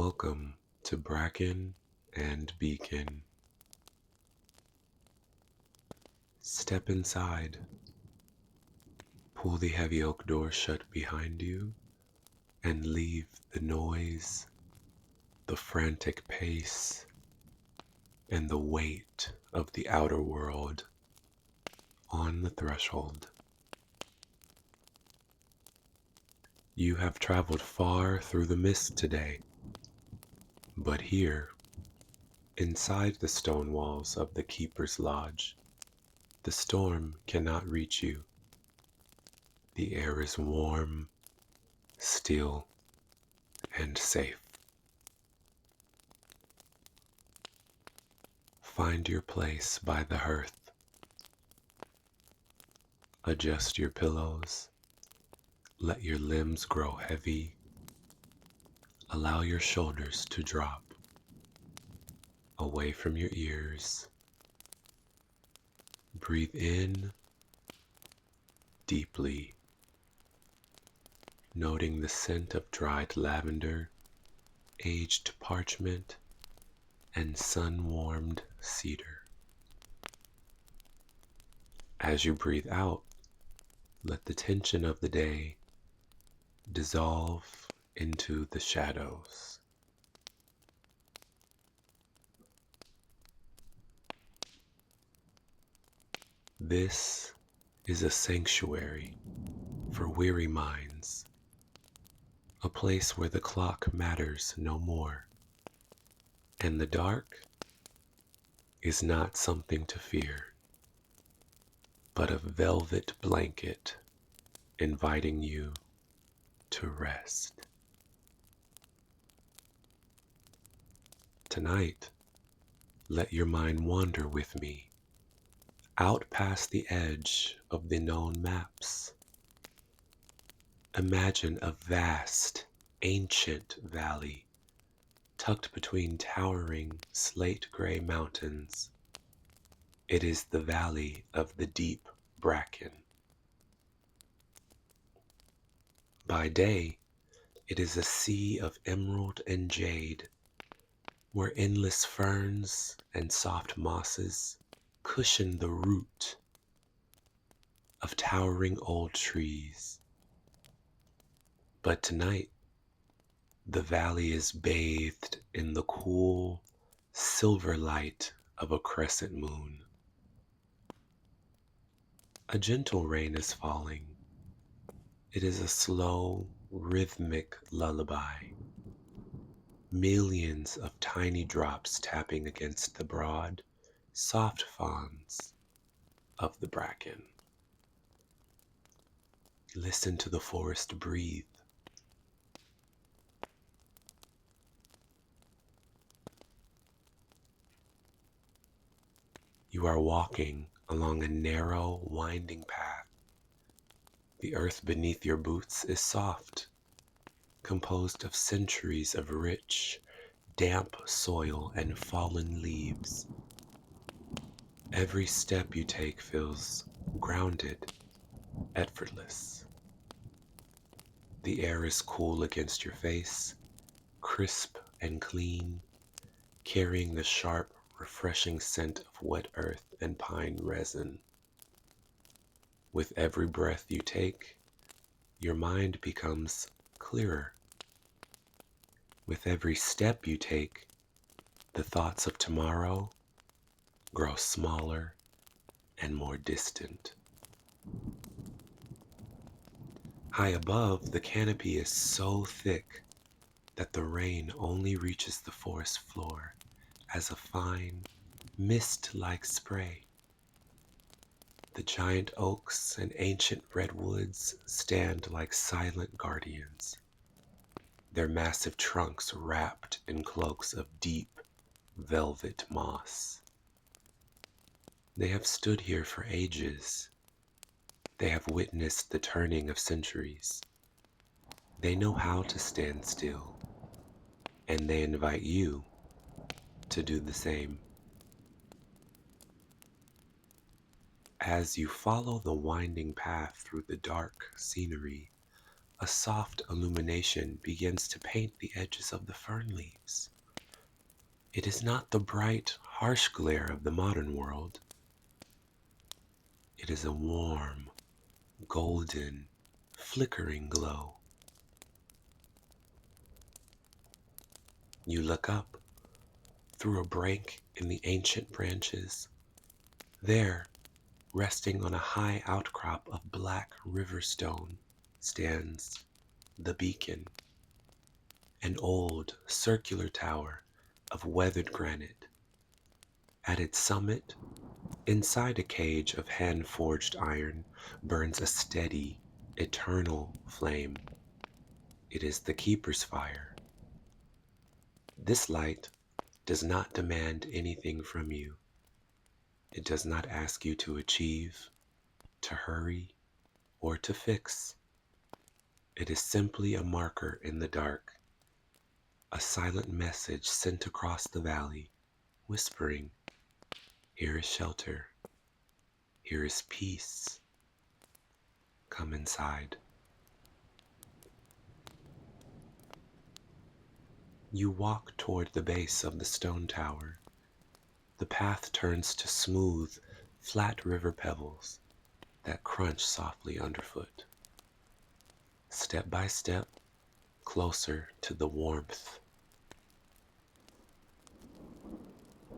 Welcome to Bracken and Beacon. Step inside, pull the heavy oak door shut behind you, and leave the noise, the frantic pace, and the weight of the outer world on the threshold. You have traveled far through the mist today, but here, inside the stone walls of the Keeper's Lodge, the storm cannot reach you. The air is warm, still, and safe. Find your place by the hearth. Adjust your pillows. Let your limbs grow heavy. Allow your shoulders to drop away from your ears. Breathe in deeply, noting the scent of dried lavender, aged parchment, and sun-warmed cedar. As you breathe out, let the tension of the day dissolve into the shadows. This is a sanctuary for weary minds, a place where the clock matters no more, and the dark is not something to fear, but a velvet blanket inviting you to rest. Tonight, let your mind wander with me, out past the edge of the known maps. Imagine a vast, ancient valley tucked between towering slate-gray mountains. It is the valley of the deep Bracken. By day, it is a sea of emerald and jade, where endless ferns and soft mosses cushion the root of towering old trees. But tonight, the valley is bathed in the cool, silver light of a crescent moon. A gentle rain is falling. It is a slow, rhythmic lullaby. Millions of tiny drops tapping against the broad, soft fawns of the bracken. Listen to the forest breathe. You are walking along a narrow, winding path. The earth beneath your boots is soft, composed of centuries of rich, damp soil and fallen leaves. Every step you take feels grounded, effortless. The air is cool against your face, crisp and clean, carrying the sharp, refreshing scent of wet earth and pine resin. With every breath you take, your mind becomes clearer. With every step you take, the thoughts of tomorrow grow smaller and more distant. High above, the canopy is so thick that the rain only reaches the forest floor as a fine, mist-like spray. The giant oaks and ancient redwoods stand like silent guardians, their massive trunks wrapped in cloaks of deep, velvet moss. They have stood here for ages. They have witnessed the turning of centuries. They know how to stand still, and they invite you to do the same. As you follow the winding path through the dark scenery, A soft illumination begins to paint the edges of the fern leaves. It is not the bright, harsh glare of the modern world. It is a warm, golden, flickering glow. You look up through a break in the ancient branches. There, resting on a high outcrop of black river stone, stands the beacon, an old circular tower of weathered granite. At its summit, inside a cage of hand-forged iron, burns a steady, eternal flame. It is the keeper's fire. This light does not demand anything from you. It does not ask you to achieve, to hurry, or to fix. It is simply a marker in the dark, a silent message sent across the valley, whispering, "Here is shelter. Here is peace. Come inside." You walk toward the base of the stone tower. The path turns to smooth, flat river pebbles that crunch softly underfoot. Step by step, closer to the warmth.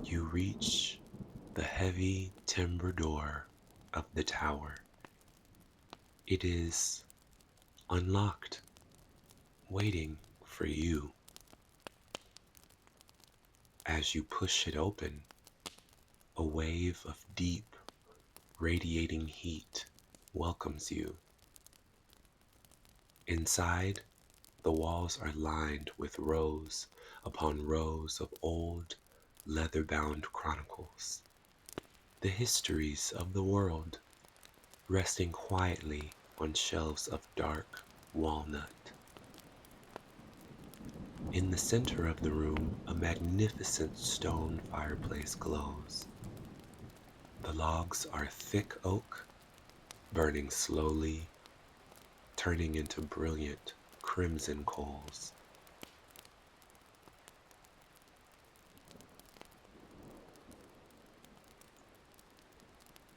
You reach the heavy timber door of the tower. It is unlocked, waiting for you. As you push it open, a wave of deep, radiating heat welcomes you. Inside, the walls are lined with rows upon rows of old, leather-bound chronicles, the histories of the world, resting quietly on shelves of dark walnut. In the center of the room, a magnificent stone fireplace glows. The logs are thick oak, burning slowly, turning into brilliant crimson coals.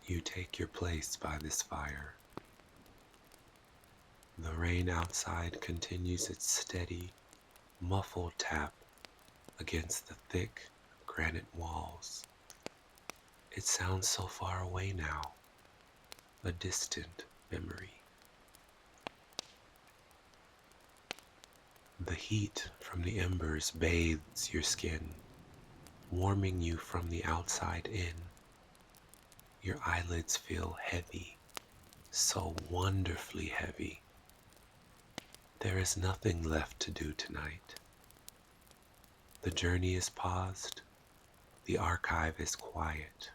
You take your place by this fire. The rain outside continues its steady, muffled tap against the thick granite walls. It sounds so far away now, a distant memory. The heat from the embers bathes your skin, warming you from the outside in. Your eyelids feel heavy, so wonderfully heavy. There is nothing left to do tonight. The journey is paused. The archive is quiet.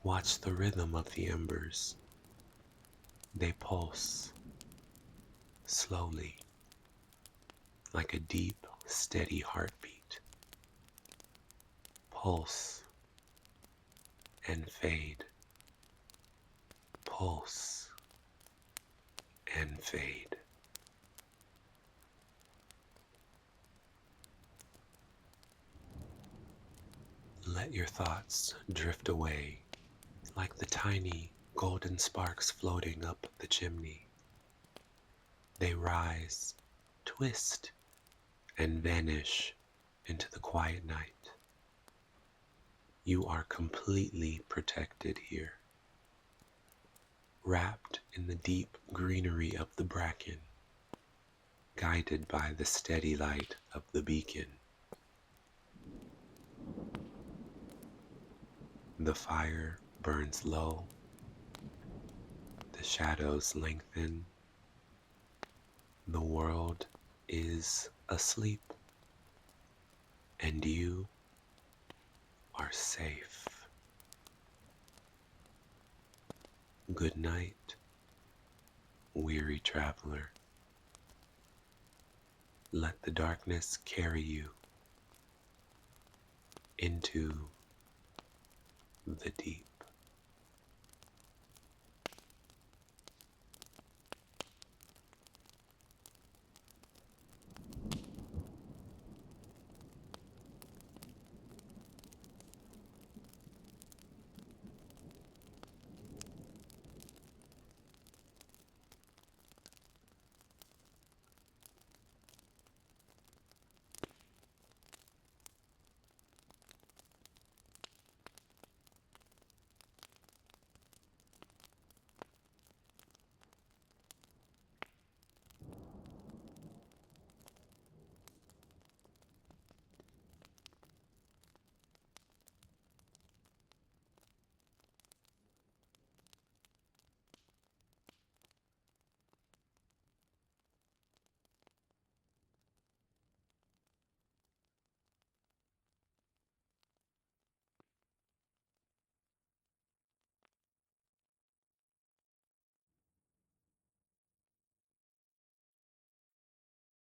Watch the rhythm of the embers. They pulse, slowly, like a deep, steady heartbeat. Pulse and fade. Pulse and fade. Let your thoughts drift away like the tiny golden sparks floating up the chimney. They rise, twist, and vanish into the quiet night. You are completely protected here, wrapped in the deep greenery of the bracken, guided by the steady light of the beacon. The fire burns low, the shadows lengthen, the world is asleep, and you are safe. Good night, weary traveler. Let the darkness carry you into the deep.